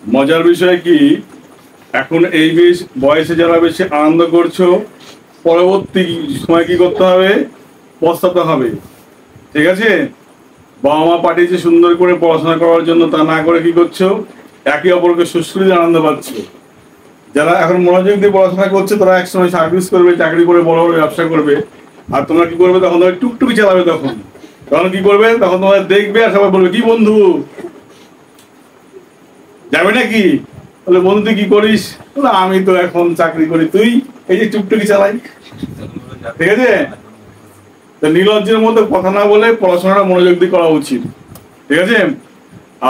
মজার বিষয় কি, এখন এই বয়সে যারা বেশি আনন্দ করছো, পরবর্তী সময় কি করতে হবে? পস্তাতে হবে। ঠিক আছে? বাবা মা পাঠিয়েছে সুন্দর করে পড়াশোনা করার জন্য, তা না করে কি করছো? একে অপরকে সুশ্রী আনন্দ পাচ্ছ। যারা এখন মনোযোগ দিয়ে পড়াশোনা করছে তারা একসময় সার্ভিস করবে, চাকরি করে বড় বড় ব্যবসা করবে। আর তোমরা কি করবে? তখন তোমরা টুকটুকি চালাবে। তখন তখন কি করবে? তখন তোমরা দেখবে আর সবাই বলবে, কি বন্ধু যাবে নাকি? বলে, বন্ধু তুই কি করিস? বলে, আমি তো এখন চাকরি করি। তুই? এই যে টুকটুকি চালাই। ঠিক আছে? নির্লজ্জের মধ্যে কথা না বলে পড়াশোনাটা মনোযোগ দিয়ে করা উচিত। ঠিক আছে?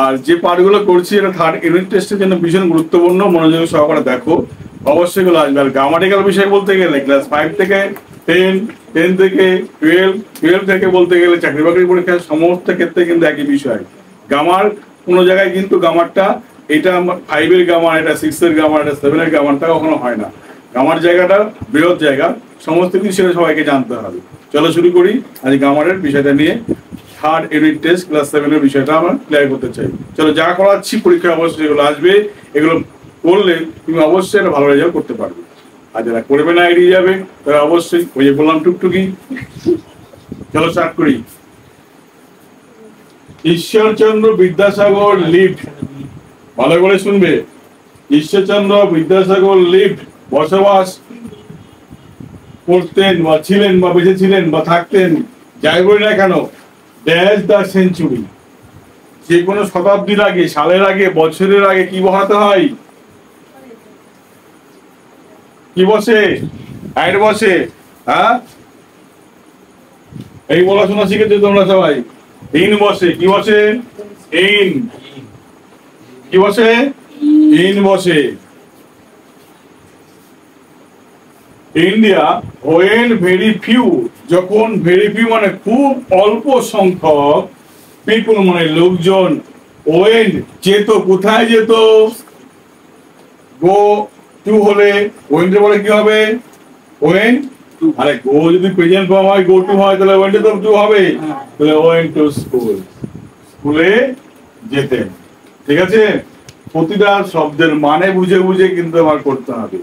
আর যে পাঠগুলো করছি এটা থার্ড ইউনিট টেস্টের জন্য ভীষণ গুরুত্বপূর্ণ, মনোযোগ সহকারে দেখো। অবশ্যই এগুলো আসবে। আর গ্রামাটিক্যাল বিষয় বলতে গেলে ক্লাস 5 থেকে 10, 10 থেকে 12, 12 থেকে বলতে গেলে চাকরি বাকরি পরীক্ষার সমস্ত ক্ষেত্রে কিন্তু একই বিষয়। গ্রামার কোনো জায়গায় কিন্তু গ্রামারটা এটা 5 এর গ্রামার, এটা 6 এর গ্রামার, এটা 7 এর গ্রামারটা কখনো হয় না। গ্রামার জায়গাটা বৃহৎ জায়গা, সমস্ত কিছু সেটা সবাইকে জানতে হবে। চলো শুরু করি আজ গ্রামারের বিষয়টা নিয়ে। থার্ড ইউনিট টেস্ট ক্লাস 7 এর বিষয়টা আমরা ক্লিয়ার করতে চাই। চলো, যা করাচ্ছি পরীক্ষায় অবশ্যই এগুলো আসবে। এগুলো করলে তুমি অবশ্যই একটা ভালো রেজাল্ট করতে পারবে। আর যারা করবে না, এড়িয়ে যাবে, তারা অবশ্যই ওই যে বললাম টুকটুকি। চলো স্টার্ট করি। ঈশ্বরচন্দ্র বিদ্যাসাগর লিভড, ভালো করে শুনবে। ঈশ্বরচন্দ্র বিদ্যাসাগর লিভড, বসবাস করতেন বা ছিলেন বা বেঁচে ছিলেন বা থাকতেন, যাই বলি না কেন, ড্যাশ দ্য সেঞ্চুরি। যে কোনো শতাব্দীর আগে, সালের আগে, বছরের আগে কি বসাতে হয়? কি বসে? অ্যাড বসে। হ্যাঁ, এই পড়াশোনা শিখেছো তোমরা সবাই। ইন বসে। কি বসে? ইন। কি বসে? ইন বসে। ইন্ডিয়া ওয়েন ভেরি ফিউ, যখন ভেরি ফিউ মানে খুব অল্প সংখ্যক, পিপুল মানে লোকজন, ওয়েন যেত, কোথায় যেত? গো টু হলে ওয়েন এর পরে কি হবে? ওয়েন। আরে গো যদি প্রেজেন্ট ফর্ম হয়, গো টু হয়, তাহলে ওয়েন তো টু হবে। তাহলে ওয়েন টু স্কুল, স্কুলে যেতেন। ঠিক আছে? প্রতিটা শব্দের মানে বুঝে বুঝে কিন্তু আমার করতে হবে।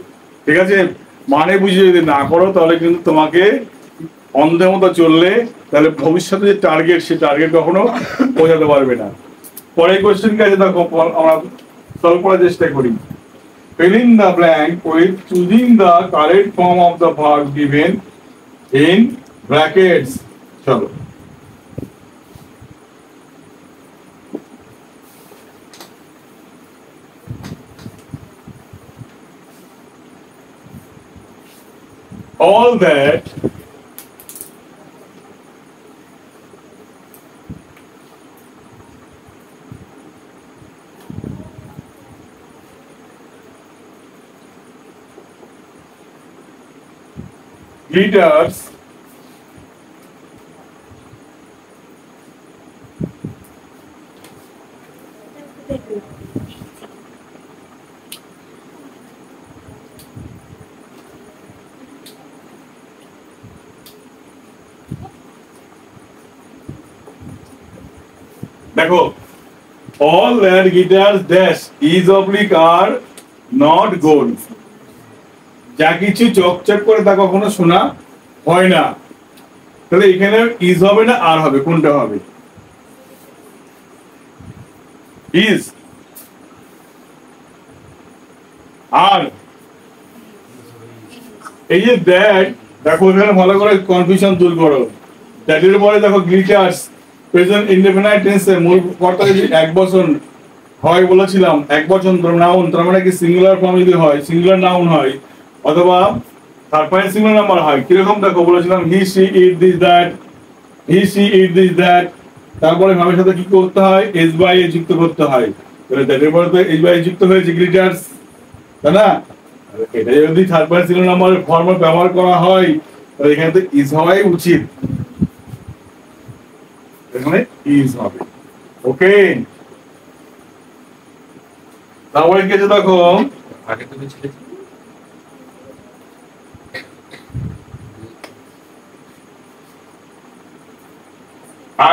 ঠিক আছে? মানে বুঝে যদি না করো তাহলে কিন্তু তোমাকে অন্ধের মতো চললে তাহলে ভবিষ্যতে যে টার্গেট, সে টার্গেট কখনো পৌঁছাতে পারবে না। পরের কোয়েশ্চেন কাছে দেখো, আমরা সলভ করার চেষ্টা করি। Fill in the blank with choosing the correct form of the verb given in brackets. চলো, all that glitters দেখো, all that glitters dash is oblique are not gold. যা কিছু চকচক করে তা কখনো সোনা হয় না। তাহলে এখানে ইজ হবে না আর হবে? কোনটা হবে? ইজ। আর এই যে দ্যাট, দেখো এখানে ভালো করে কনফিউশন দূর করো। দ্যাটের পরে দেখো গ্লিটার্স, প্রেজেন্ট ইনডেফিনাইট টেন্সে মূল কর্তা যদি এক বচন হয় বলেছিলাম, এক বচন নাউন, তার মানে কি সিঙ্গুলার ফর্ম যদি হয়, সিঙ্গুলার নাউন হয়, অথবা থার্ড পার্সন সিঙ্গুলার নাম্বার হয়। কিরকম দেখো বলেছিলাম, he she it this that, he she it this that. তারপরে ভাবের সাথে কি করতে হয়? এস বাই এ যুক্ত করতে হয়। তাহলে দ্যাটের পরে তো এস বাই যুক্ত হয়েছে গ্লিটার্স, তাই না? এটা যদি থার্ড পার্সন সিঙ্গুলার নাম্বারের ফর্ম ব্যবহার করা হয় তাহলে এখানে তো ইজ হওয়াই উচিত, এখানে ইজ হবে। ওকে, তারপরে কি আছে দেখো, আগে তুমি ছিলে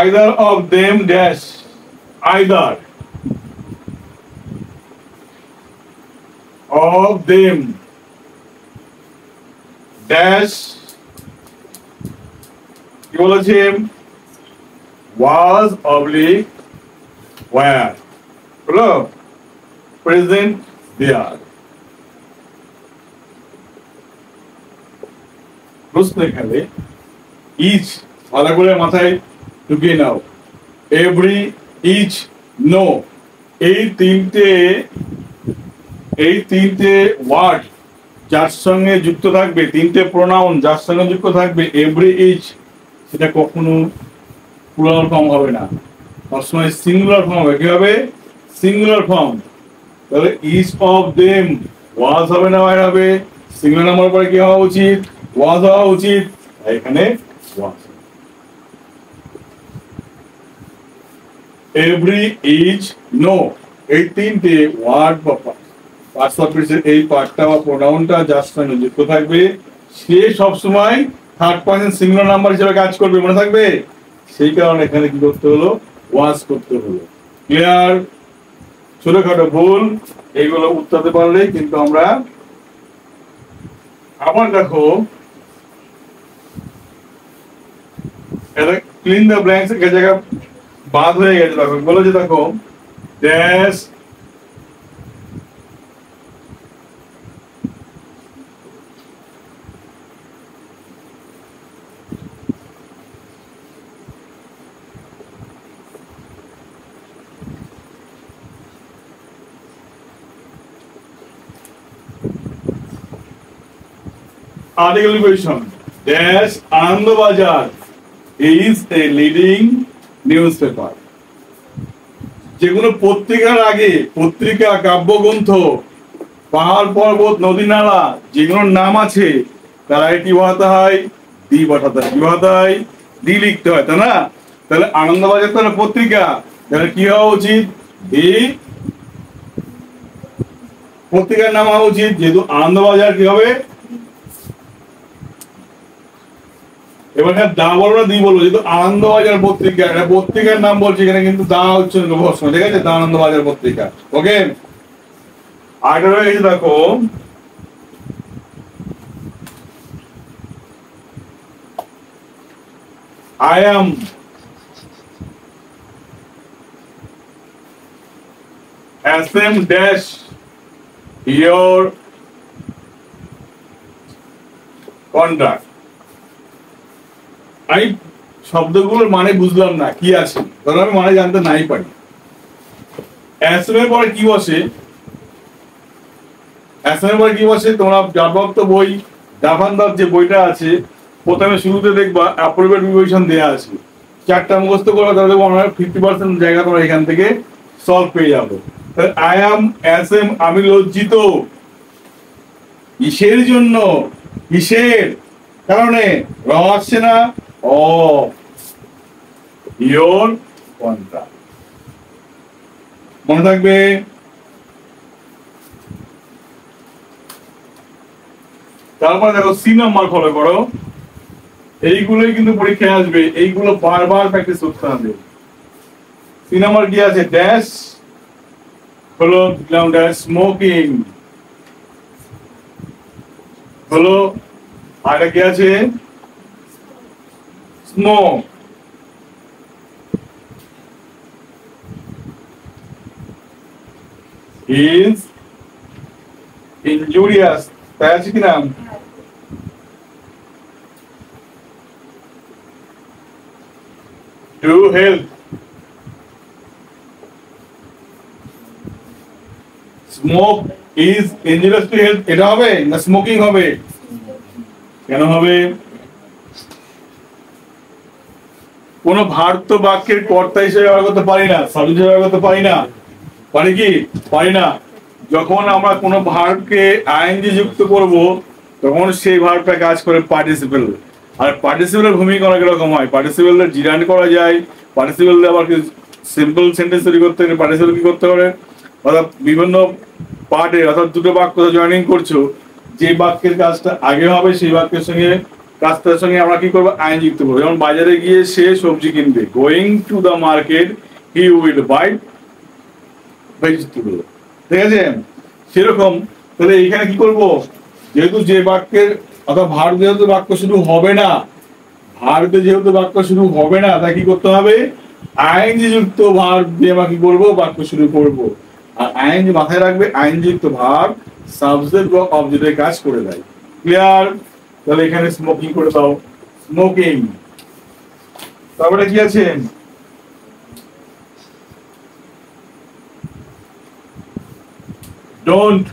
either of them dash, either of them dash কি বলেছে was oblique where হলো present there প্রশ্ন এখানে ইচ ভালো করে মাথায় ঢুকিয়ে নাও এভরি ইচ নো এই তিনটে ওয়ার্ড যার সঙ্গে যুক্ত থাকবে তিনটে প্রোনাউন যার সঙ্গে যুক্ত থাকবে এভরি ইচ সেটা কখনো প্লুরাল ফর্ম হবে না সবসময় সিঙ্গুলার ফর্ম হবে কি হবে সিঙ্গুলার ফর্ম তাহলে ইচ অফ দেম ওয়াজ হবে না ওয়ার হবে সিঙ্গুলার নাম্বার পরে কি হওয়া উচিত ওয়াজ হওয়া উচিত এখানে ওয়াজ এভরি ইচ নো এই তিনটে ওয়ার্ড বা পার্টস অফ স্পিচের এই পার্টটা বা প্রোনাউনটা যার সঙ্গে যুক্ত থাকবে সে সবসময় থার্ড পার্সন সিঙ্গুলার নাম্বার হিসেবে কাজ করবে মনে থাকবে সেই কারণে এখানে কি করতে হলো ওয়াজ করতে হলো ক্লিয়ার ছোটখাটো ভুল এইগুলো উত্তরতে পারলে কিন্তু আমরা আবার দেখো এটা ক্লিন দ্য ব্ল্যাঙ্কস এর জায়গা বাদ হয়ে গেছে দেখো বলো যে দেখো dash article question dash Anandabazar is a leading newspaper যেগুলো পত্রিকার আগে পত্রিকা কাব্যগ্রন্থ পাহাড় পর্বত নদী নালা যেগুলোর নাম আছে তারা কি বসাতে হয় দি বসাতে হয় কি বসাতে হয় দি লিখতে হয় তাই না তাহলে আনন্দবাজার তো পত্রিকা তাহলে কি হওয়া উচিত দি পত্রিকার নাম হওয়া উচিত যেহেতু আনন্দবাজার কি হবে এবার দা বলবো না দি বলবো যেহেতু আনন্দবাজার পত্রিকা এটা পত্রিকার নাম বলছি এখানে কিন্তু দা হচ্ছে প্রশ্ন ঠিক আছে দা আনন্দবাজার পত্রিকা ওকে আগে রয়ে গেছে দেখো I am SM dash your contract আমি শব্দগুলোর মানে বুঝলাম না কি আছে ধরো আমি মানে জানতে নাই পারি SM এর পরে কি বসে SM এর পরে কি বসে তোমরা জাভক্ত বই জাভানদার যে বইটা আছে প্রথমে শুরুতে দেখবা অ্যাপ্রোপ্রিয়েট প্রিপোজিশন দেয়া আছে চারটা মুখস্থ করে তাহলে 50% জায়গা তোমরা এখান থেকে সলভ পেয়ে যাবে তাহলে আই অ্যাম SM আমি লজ্জিত কিসের জন্য কিসের কারণে র আসছে না ও ইয়োর কন্ট্রাক্ট মনে থাকবে তারপর দেখো সি নাম্বার ফলো করো এইগুলোই কিন্তু পরীক্ষায় আসবে এইগুলো বারবার প্র্যাকটিস করতে হবে সি নাম্বার কি আছে ড্যাশ হলো ড্যাশ স্মোকিং হলো আর কি আছে স্মোক is injurious তাই আছে কিনা to health smoke is injurious to health এটা হবে না স্মোকিং হবে কেন হবে কোন ভার্ত বাক্যের কর্তা হিসেবে ব্যবহার করতে পারি না সাবজেক্ট হিসেবে ব্যবহার করতে পারি না পারি কি পারি না যখন আমরা কোনো ভার্বকে আইএনজি যুক্ত করব তখন সেই ভার্বটা কাজ করে পার্টিসিপেল আর পার্টিসিপেলের ভূমিকা অনেক রকম হয় পার্টিসিপেলের জিরান্ড করা যায় পার্টিসিপেল আবার সিম্পল সেন্টেন্স তৈরি করতে গেলে পার্টিসিপেল কি করতে পারে অর্থাৎ বিভিন্ন পার্টে অর্থাৎ দুটো বাক্য জয়েনিং করছো যে বাক্যের কাজটা আগে হবে সেই বাক্যের সঙ্গে কাজটার সঙ্গে আমরা কি করবো আইন যুক্ত করবো যেমন বাজারে গিয়ে সে সবজি কিনবে going to the market he will buy vegetable ঠিক আছে সেরকম তাহলে এখানে কি করব, যেহেতু যে বাক্যের অর্থাৎ ভার্ব যেহেতু বাক্য শুরু হবে না, ভার্বে যেহেতু বাক্য শুরু হবে না, তাই কি করতে হবে, আইএনজি যুক্ত ভার্ব দিয়ে আমরা কি করবো, বাক্য শুরু করব। আর আইএনজি মাথায় রাখবে, আইএনজি যুক্ত ভার্ব সাবজেক্ট বা অবজেক্টের কাজ করে দেয়। ক্লিয়ার? তাহলে এখানে স্মোকিং করে দাও, স্মোকিং। তারপরে কি আছে, don't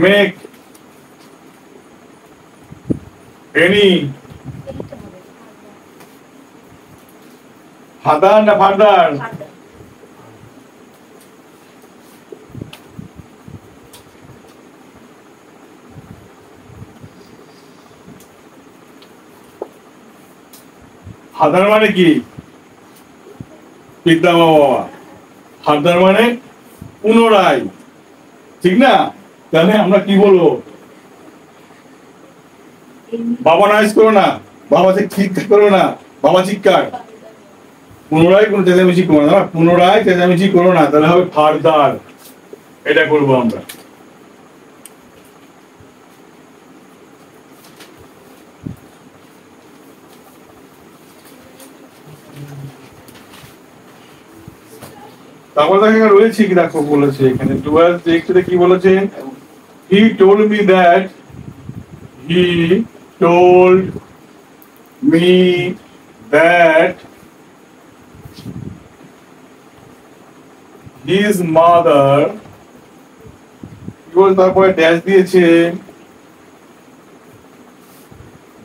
make any father না father, ফাদার মানে কি, পিতা বাবা, ফাদার মানে পুনরায়, ঠিক না? তাহলে আমরা কি বলবো, বাবা নাইজ করো না, বাবা চিৎকার করো না, বাবা চিৎকার, পুনরায় কোনো চেঁচামেচি করো না, পুনরায় চেঁচামেচি করো না, তাহলে হবে ফাদার, এটা করবো আমরা। তারপর দেখা রয়েছে কি, দেখো বলেছে এখানে 12 কি বলেছে, he told me that his mother, তারপরে ড্যাশ দিয়েছে,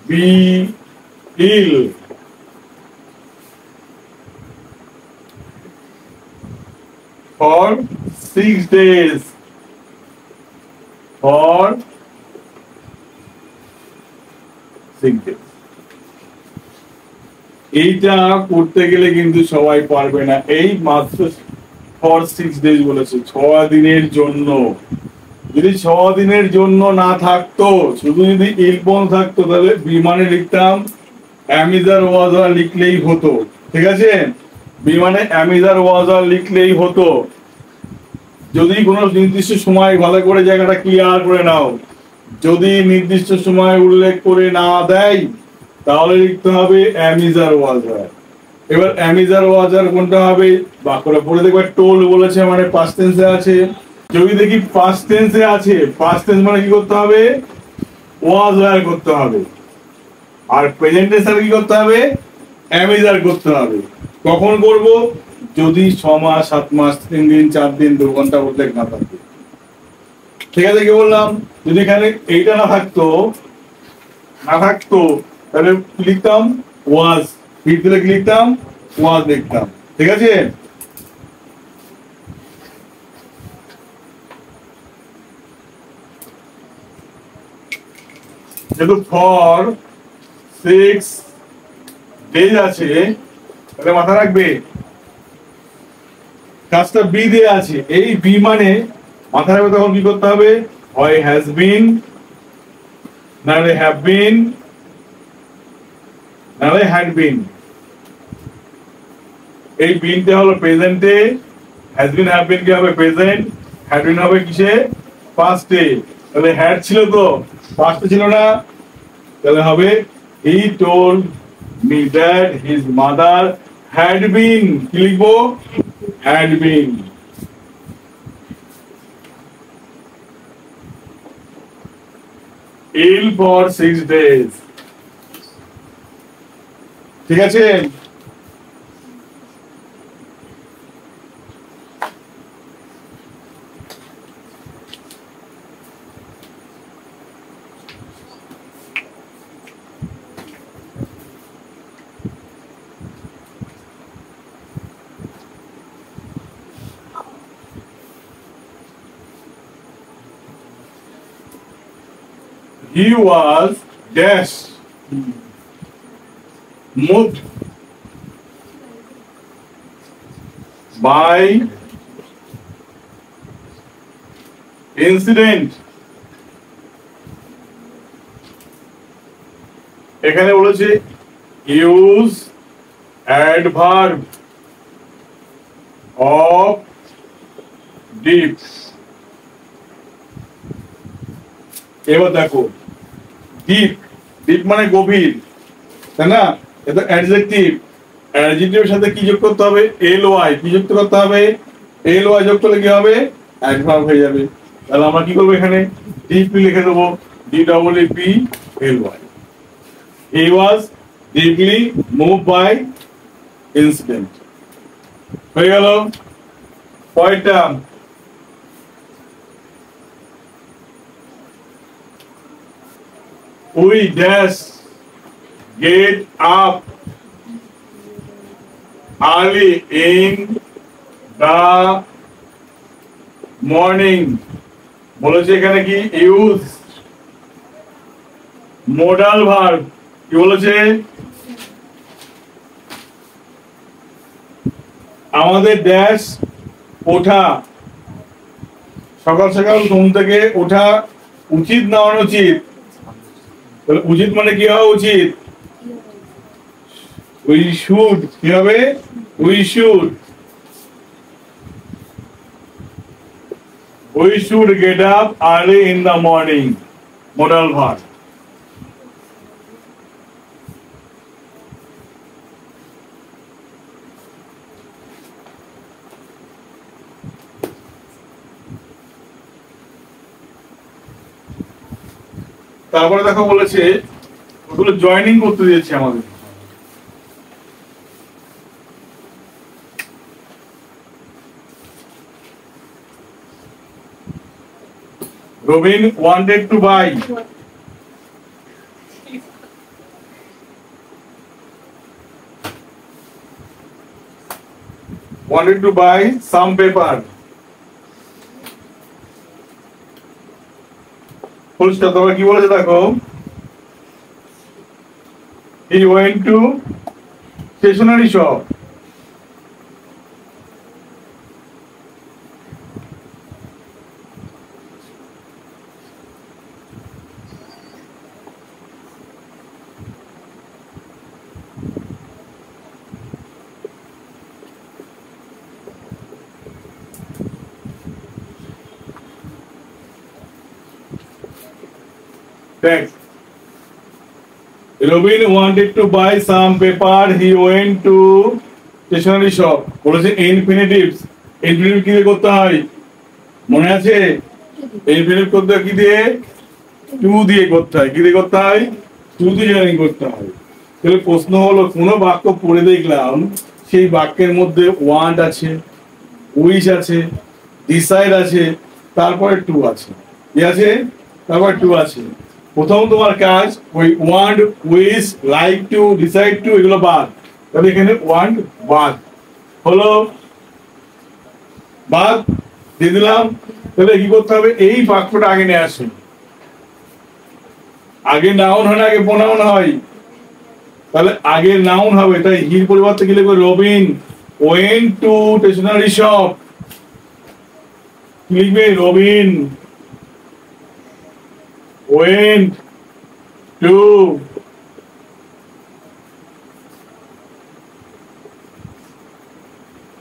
be ill for 6 days, for 6 days। এইটা করতে গেলে কিন্তু সবাই পারবে না, এই মাত্র ফর 6 ডেজ বলেছে, 6 দিনের জন্য। যদি 6 দিনের জন্য না থাকতো, শুধু যদি ইলপন থাকতো, তাহলে বিমানে লিখতাম অ্যামিজার ওয়াজার লিখলেই হতো, ঠিক আছে? বিমানে অ্যামিজার ওয়াজার লিখলেই হতো। যদি কোনো নির্দিষ্ট সময়, ভালো করে জায়গাটা ক্লিয়ার করে নাও, যদি নির্দিষ্ট সময় উল্লেখ করে না দেয়, তাহলে লিখতে হবে অ্যামিজার ওয়াজার। এবার অ্যামিজার ওয়াজার কোনটা হবে, বাক্যটা পড়ে দেখবে, টোল বলেছে মানে পাস্ট টেন্সে আছে। যদি দেখি পাস্ট টেন্সে আছে, পাস্ট টেন্স মানে কি করতে হবে, ওয়াজার করতে হবে। আর প্রেজেন্ট টেন্সে কি করতে হবে, অ্যামিজার করতে হবে। কখন করব, যদি 6 মাস 7 মাস 3 দিন 4 দিন 2 ঘন্টা উল্লেখ না থাকে, ঠিক আছে? কি বললাম, যদি এখানে এইটা না থাকতো তাহলে লিখতাম ওয়াজ, ভিতরে কি লিখতাম, ওয়াজ লিখতাম, ঠিক আছে? যেহেতু ফর 6 ডেজ আছে, তাহলে মাথা রাখবে কাজটা বি দিয়ে আছে, এই বি মানে মাথা রাখবে, তখন কি করতে হবে, হয় হ্যাজ বিন, নাহলে হ্যাভ বিন, নাহলে হ্যাড বিন। এই বিনটা হলো প্রেজেন্টে, হ্যাজ বিন হ্যাভ বিন কি হবে প্রেজেন্ট, হ্যাড বিন হবে কিসে, পাস্টে। তাহলে হ্যাড ছিল তো, পাস্টে ছিল না, তাহলে হবে he told me that his mother had been, কি লিখবো, had been ill for 6 days, ঠিক আছে? He was dash moved by incident, এখানে বলেছে ইউজ অ্যাডভার্ব অফ ডিপ। এবার দেখো ডিপ, ডিপ মানে গভীর, তাই না? এটা অ্যাডজেক্টিভ, অ্যাডজেক্টিভের সাথে কি যোগ করতে হবে? L Y. কি যুক্ত করতে হবে? এল ওয়াই যোগ করলে কি হবে? অ্যাডভার্ব হয়ে যাবে। তাহলে আমরা কি করবো এখানে? ডিপলি লিখে দেবো, D double E P L Y. He was deeply move by incident. হয়ে গেল পরেরটা। We dash get up early in the morning। বলেছে এখানে কি? Use modal verb. কি বলেছে? আমাদের ড্যাশ ওঠা, সকাল সকাল ঘুম থেকে ওঠা উচিত না অনুচিত? উচিত মানে কি হওয়া উচিত? We should. কি হবে? We should, we should get up early in the morning. Modal verb. তারপরে দেখো বলেছে ওগুলো জয়েনিং করতে দিয়েছে আমাদের। Robin wanted to buy some paper। Full stop. তারপরে কি বলেছে দেখো? He went to stationery shop। Text. Robin wanted to buy some paper. He went to stationery shop। বলেছে ইনফিনিটিভস। ইনফিনিটিভ কি দিয়ে করতে হয়? মনে আছে? ইনফিনিটিভ করতে কি দিয়ে? টু দিয়ে করতে হয়। কি দিয়ে করতে হয়? টু দিয়ে জয়েনিং করতে হয়। তাহলে প্রশ্ন হলো, কোনো বাক্য পড়ে দেখলাম সেই বাক্যের মধ্যে ওয়ান্ট আছে, উইশ আছে, ডিসাইড আছে, তারপরে টু আছে। কি আছে? তারপরে টু আছে। প্রথম তোমার কাজ ওই want, wish, like to, decide to এগুলো বাদ। তাহলে এখানে ওয়ান্ট বাদ হলো, বাদ দিয়ে দিলাম। তাহলে কি করতে হবে? এই বাক্যটা আগে নিয়ে আসুন। আগে নাউন হয় না আগে প্রোনাউন হয়? তাহলে আগে নাউন হবে, তাই হির পরিবর্তে কি লিখবে? Robin went to stationery shop. লিখবে Robin went to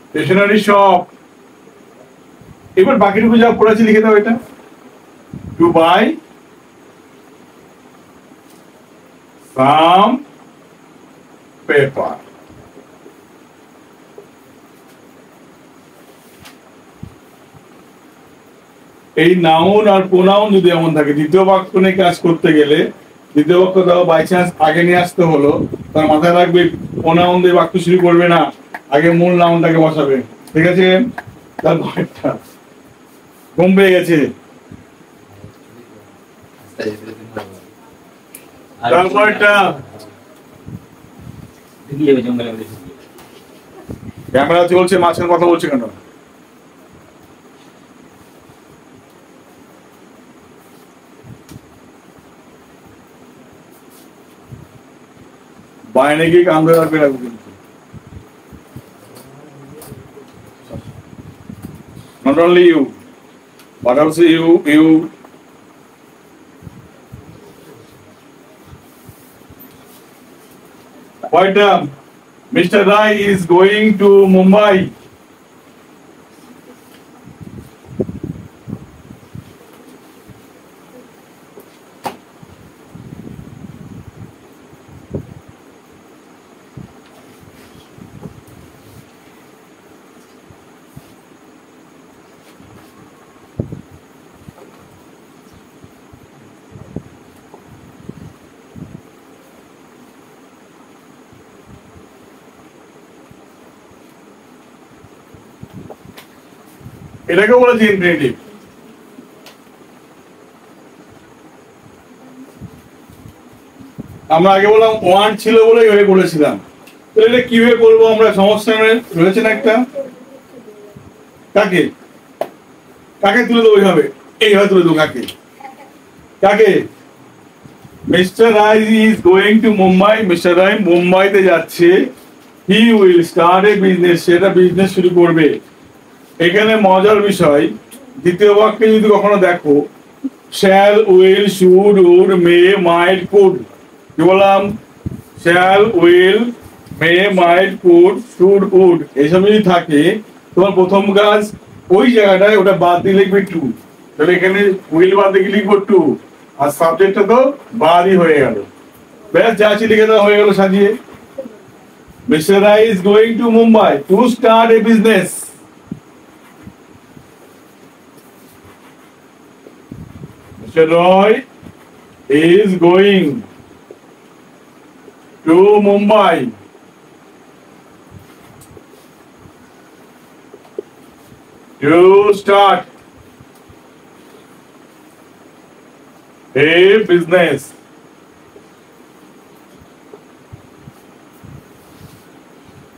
stationery shop। এবার বাকিটুকু যা পড়েছি লিখে দাও এটা। to buy some paper। এই নাউন আর প্রোনাউন যদি এমন থাকে, দ্বিতীয় বাক্য নিয়ে কাজ করতে গেলে দ্বিতীয় বাক্য দাও বাই চান্স আগে নিয়ে আসতে হলো, তার মাথায় রাখবে প্রোনাউন দিয়ে বাক্য শুরু করবে না, আগে মূল নাউনটাকে বসাবে। ঠিক আছে? তারপরটা ঘুম পেয়ে গেছে। তারপরটা ক্যামেরা চলছে, মাঝখানে কথা বলছে কেন? বাইরে গিয়ে কাম ধরে রাখবে রাখবো কিন্তু। Not only you, but also you. What Mr. Rai is going to Mumbai। এটাকে বলেছি ইনফিনিটিভ। আমরা আগে বললাম ওয়ান্ট ছিল বলে এভাবে বলেছিলাম। এটা কিভাবে করবো আমরা? সমস্যা রয়েছে না একটা, কাকে কাকে তুলে দেবো? এইভাবে তুলে দেবো। কাকে কাকে? Mister Roy is going to Mumbai. Mister Roy মুম্বাইতে যাচ্ছে। He will start a business. সেটা বিজনেস শুরু করবে। এখানে মজার বিষয়, দ্বিতীয় বাক্যে যদি কখনো দেখো shall, will, should, would, may, might, could, কি বললাম? Shall, will, may, might, could, should, would এইসব যদি থাকে, তোমার প্রথম কাজ ওই জায়গাটায় ওটা বাদ দিয়ে লিখবে টু। তাহলে এখানে উইল বাদ দিয়ে লিখবো টু, আর সাবজেক্টটা তো বাদই হয়ে গেল। ব্যাস, যা আছে লিখে দেওয়া হয়ে গেল সাজিয়ে। Mister Roy is going to Mumbai to start a business. Mr. Roy is going to Mumbai to start a business.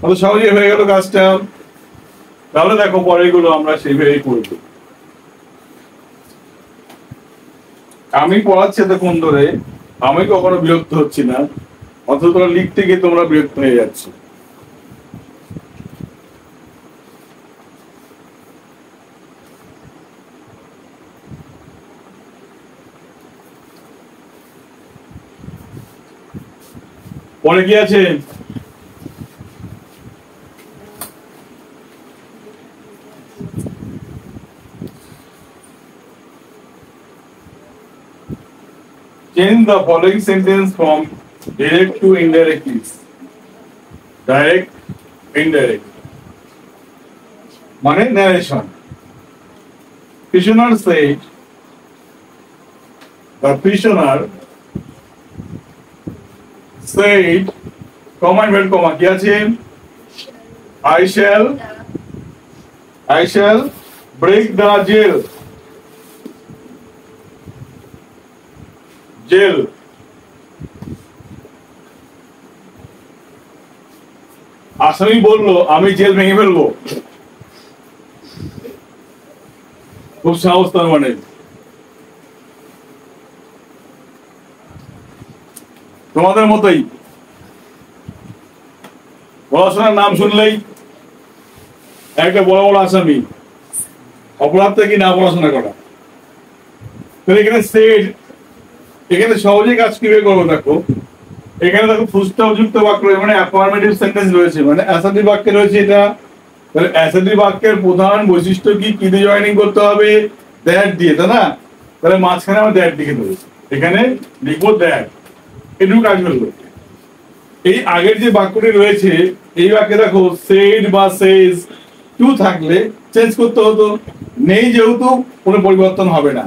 কত সহজে হয়ে গেল কাজটা। তাহলে দেখো পরেরগুলো আমরা সেইভাবেই করবো। আমি পড়াচ্ছি এতক্ষণ ধরে, আমি কখনো বিরক্ত হচ্ছি না, অথচ তোমরা লিখতে গিয়ে তোমরা বিরক্ত হয়ে যাচ্ছ। পরে কি আছে? Change the following sentence from direct to indirect, please. Direct, indirect. মানে narration. Prisoner said, the prisoner said, comma inverted comma, কি আছে? I shall break the jail. Jail. আসামি বললো আমি জেল ভেঙে ফেলবো। খুব সাহস তার মানে। তোমাদের মতোই পড়াশোনার নাম শুনলেই একটা বড় বড় আসামি, অপরাধটা কি না পড়াশোনা করা। এখানে সেড, এখানে সহজে কাজ কিভাবে করবো দেখো। এখানে দেখো ফুলস্টপ যুক্ত বাক্য মানে অ্যাফার্মেটিভ সেন্টেন্স রয়েছে, মানে অ্যাসার্টিভ বাক্যে রয়েছে এটা। তাহলে অ্যাসার্টিভ বাক্যের প্রধান বৈশিষ্ট্য কি? কি দিয়ে জয়েনিং করতে হবে? দ্যাট দিয়ে, তাই না? তাহলে মাঝখানে আমরা দ্যাট লিখে দেবো। এখানে লিখবো দ্যাট, এটুকু কাজ করবো। এই আগের যে বাক্যটি রয়েছে এই বাক্যে দেখো সেড বা সেজ টু থাকলে চেঞ্জ করতে হতো, নেই যেহেতু কোনো পরিবর্তন হবে না,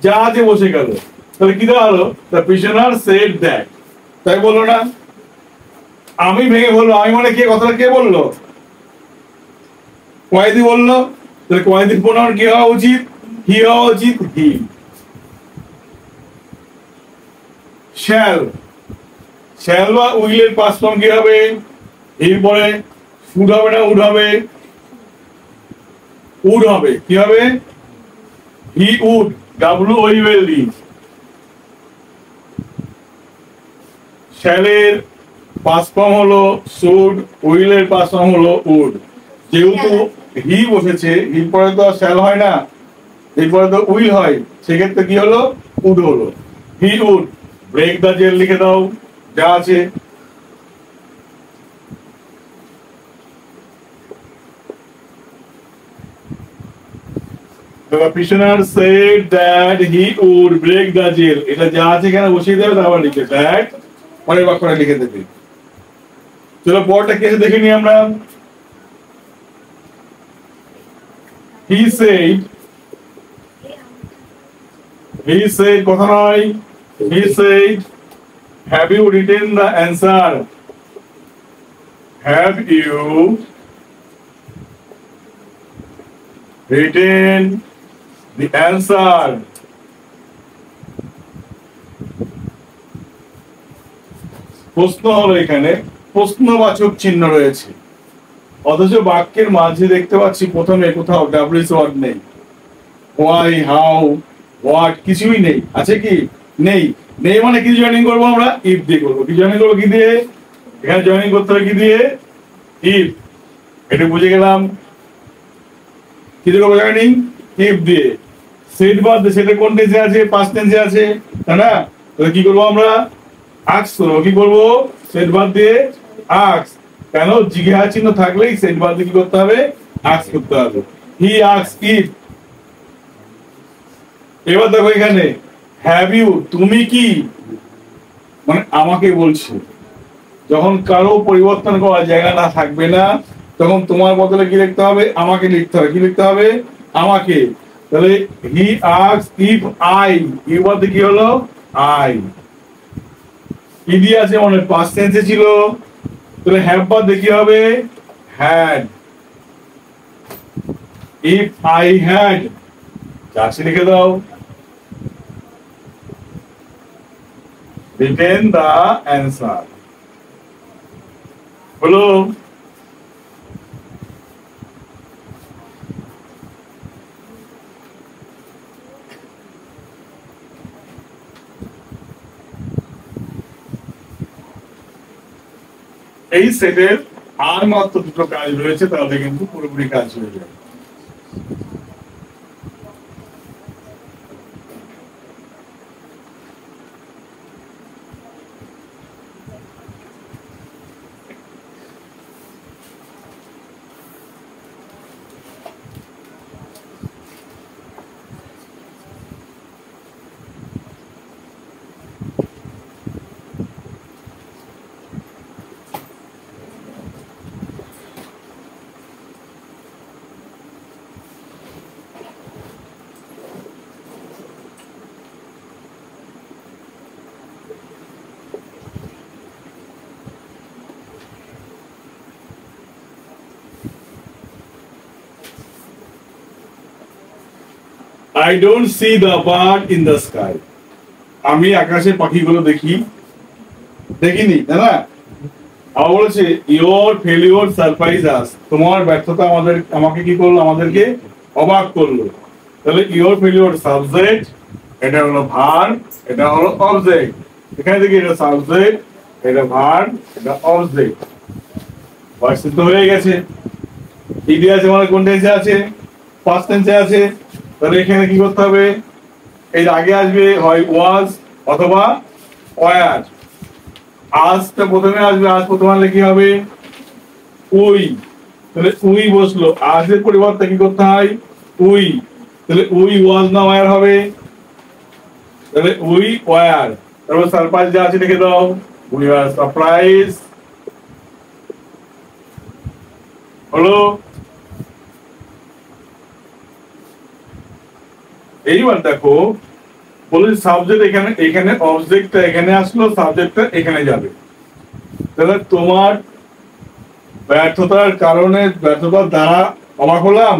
যা আছে বসে গেল। তাহলে কি দেওয়া হলো? দ্য প্রিজনার সেড দ্যাট, তাই বললো না? আমি ভেঙে বললো, আমি মানে কে? কথাটা কে বললো? কয়েদি বললো। তাহলে কয়েদির প্রোনাউন কি হওয়া উচিত? হি হওয়া উচিত, হি। শ্যাল, শ্যাল বা উইলের পাস্ট ফর্ম কি হবে? এরপরে শুড হবে না উড হবে? উড হবে। কি হবে? He would, WOULD। শ্যালের পাস্ট ফর্ম হলো শুড, উইলের পাস্ট ফর্ম হলো উড। যেহেতু হি বসেছে, হির পরে তো শ্যাল হয় না, এরপরে তো উইল হয়, সেক্ষেত্রে কি হলো? উড হলো। He would break the jail লিখে দাও, যা আছে। The prisoner said that he would break the jail. এটা যা আছে এখানে বসিয়ে দেবে, তারপর লিখে that পরের বাক্যটা লিখে দেবে। চলো পরটা কি আছে দেখে নিই আমরা। He said কথা নয়, he said have you written the answer? Have you written the answer. প্রশ্ন হলো এখানে প্রশ্নবাচক চিহ্ন রয়েছে, অথচ বাক্যের মাঝে দেখতে পাচ্ছি প্রথমে কোথাও ডাব্লিউএস ওয়ার্ড নেই, হোয়াই, হাউ, হোয়াট কিছুই নেই। আছে কি? নেই। নেই মানে কি জয়েনিং করবো আমরা? ইফ দিয়ে করবো। কি জয়েনিং করবো? কি দিয়ে? এখানে জয়েনিং করতে হবে কি দিয়ে? ইফ। এটা বুঝে গেলাম। কি দিয়ে করবো জয়েনিং? ইফ দিয়ে। সেট বাদ সেটা কোন টেন্সে আছে? পাস্ট টেন্সে আছে, তাই না? তাহলে কি করবো আমরা? আক্স করবো। কি করবো? সেট বাদ দিয়ে আক্স। কেন? জিজ্ঞাসা চিহ্ন থাকলেই সেট বাদ দিয়ে কি করতে হবে? আক্স করতে হবে। হি আক্স ইফ। এবার দেখো এখানে হ্যাভ ইউ, তুমি কি, মানে আমাকে বলছে। যখন কারো পরিবর্তন করার জায়গা না থাকবে না, তখন তোমার বদলে কি লিখতে হবে? আমাকে লিখতে হবে। কি লিখতে হবে? আমাকে। তাহলে হি আস্কস ইফ আই, ইউ বলতে কি হলো? আই। কি দিয়ে আছে? মানে পাস্ট টেন্সে ছিল, তাহলে হ্যাভ বাদে কি হবে? হ্যাড। ইফ আই হ্যাড, যাচ্ছে লিখে দাও। written the answer. হলো? এই সেটের আর মাত্র দুটো কাজ রয়েছে, তাহলে কিন্তু পুরোপুরি কাজ হয়ে যাবে। I don't see the bird in the sky. আমি আকাশে পাখিগুলো দেখিনি, তাই না? আবার বলেছে your failure surprise us, তোমার ব্যর্থতা আমাকে কি করলো? আমাদেরকে অবাক করলো। তাহলে your failure সাবজেক্ট, এটা হলো ভার্ব, এটা হলো অবজেক্ট। এখানে দেখি এটা সাবজেক্ট, এটা ভার্ব, এটা অবজেক্ট। ভয়েস তো হয়ে গেছে। ইডি আছে মানে কোন টেন্সে আছে? পাস্ট টেন্সে আছে। তাহলে এখানে কি করতে হবে? এর আগে আসবে হয় ওয়াজ অথবা ওয়ার। আজটা প্রথমে আসবে, আজ প্রথমে আসলে কি হবে? উই। তাহলে উই বসলো, আজের পরিবর্তে কি করতে হয়? উই। তাহলে উই ওয়াজ না ওয়ার হবে? তাহলে উই ওয়ার। তারপর সারপ্রাইজ যা আছে লিখে দাও, উই আর সারপ্রাইজ। হলো? এইবার দেখো বলি সাবজেক্ট এখানে অবজেক্টটা এখানে আসলো, সাবজেক্টটা এখানে যাবে। তাহলে তোমার ব্যর্থতার কারণে, ব্যর্থতার দ্বারা অবাক হলাম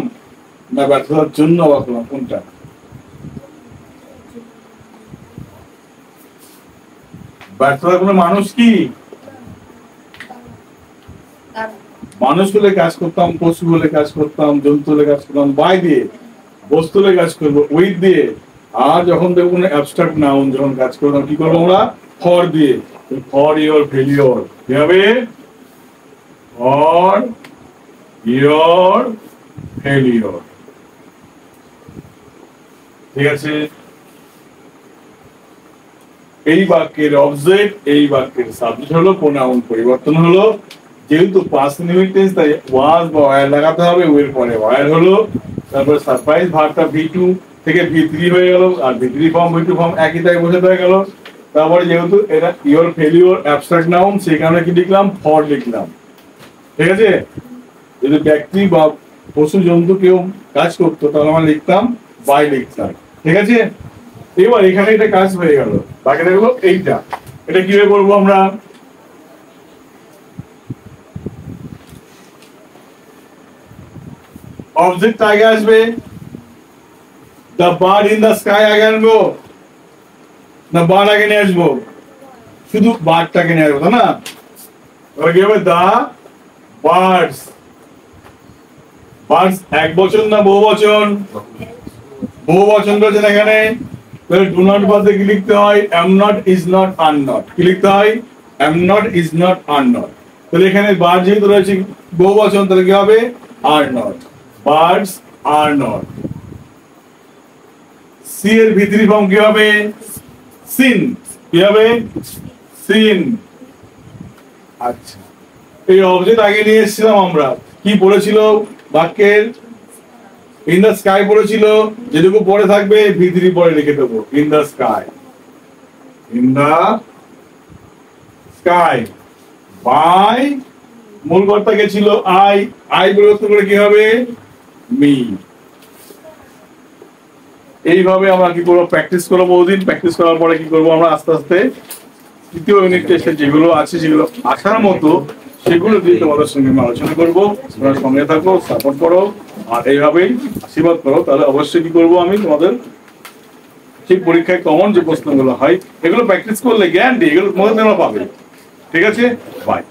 না ব্যর্থতার জন্য অবাক হলাম? কোনটা? ব্যর্থতার কোনো মানুষ কি? মানুষ হলে কাজ করতাম, পশু হলে কাজ করতাম, জন্তু হলে কাজ করতাম বাই দিয়ে, বস্তু হলে কাজ করবো উইথ দিয়ে। আর যখন দেখবো কোনো অ্যাবস্ট্রাক্ট নাউন যখন কাজ করতাম কি করবো আমরা? ফর দিয়ে। ফর ইওর ফেলিওর কি হবে? For your failure. ঠিক আছে? এই বাক্যের অবজেক্ট, এই বাক্যের সাবজেক্ট হলো প্রোনাউন পরিবর্তন হলো। যেহেতু পাস্ট ইনডিফিনিট টেন্স, তাই ওয়াজ বা ওয়্যার লাগাতে হবে, ওয়ের পরে ওয়্যার হলো। তারপর সারপ্রাইজ ভার্বটা V2 থেকে V3 হয়ে গেল, আর V3 ফর্ম V2 ফর্ম একই তাই বসে হয়ে গেল। তারপরে যেহেতু এটা ইওর ফেলিওর অ্যাবস্ট্রাক্ট নাউন, সেই কারণে কি লিখলাম? ফর লিখলাম। ঠিক আছে? যদি ব্যক্তি বা পশু জন্তু কেউ কাজ করতো তাহলে আমরা লিখতাম বাই লিখতাম। ঠিক আছে? এবার এখানে এটা কাজ হয়ে গেল, বাকি থাকলো এইটা। এটা কিভাবে করবো আমরা? অবজেক্ট আগে আসবে, the bird in the sky আগে আনবো না বার্ড আগে নিয়ে আসবো? শুধু বার্ডটাকে নিয়ে আসবো, তাই না? এবার কি হবে? The birds. বার্ডস এক বচন না বহু বচন? বহু বচন রয়েছেন এখানে। ডু নট বাদে কি লিখতে হয়? Am not, is not, are not. কি লিখতে হয়? Am not, is not, are not. তাহলে এখানে বার্ড যেহেতু রয়েছে বহু বচন, তাহলে কি হবে? Are not. Birds are not. সি এর ভিতরি ফর্ম কি হবে? সিন। কি হবে? সিন। আচ্ছা, এই অবজেক্ট আগে নিয়ে এসেছিলাম আমরা। কি পড়েছিল বাক্যের? ইন দ্য স্কাই পড়েছিল, যেটুকু পড়ে থাকবে ভিতরি পরে লিখে দেবো, in the sky. In the sky by, মূল কর্তা কে ছিল? আই। আই পরিবর্তন করে কি হবে? মি। এইভাবে আমরা কি করবো? প্র্যাকটিস করবো বহুদিন। প্র্যাকটিস করার পরে কি করবো আমরা? আস্তে আস্তে তৃতীয় ইউনিট টেস্টে যেগুলো আছে, যেগুলো আসার মতো, সেগুলো দিয়ে তোমাদের সঙ্গে আমি আলোচনা করবো। তোমরা সঙ্গে থাকো, সাপোর্ট করো, আর এইভাবেই আশীর্বাদ করো। তাহলে অবশ্যই কি করবো আমি তোমাদের ঠিক পরীক্ষায় কমন যে প্রশ্নগুলো হয়, এগুলো প্র্যাকটিস করলে জ্ঞান দিই, এগুলো তোমাদের তোমরা পাবে। ঠিক আছে? বাই।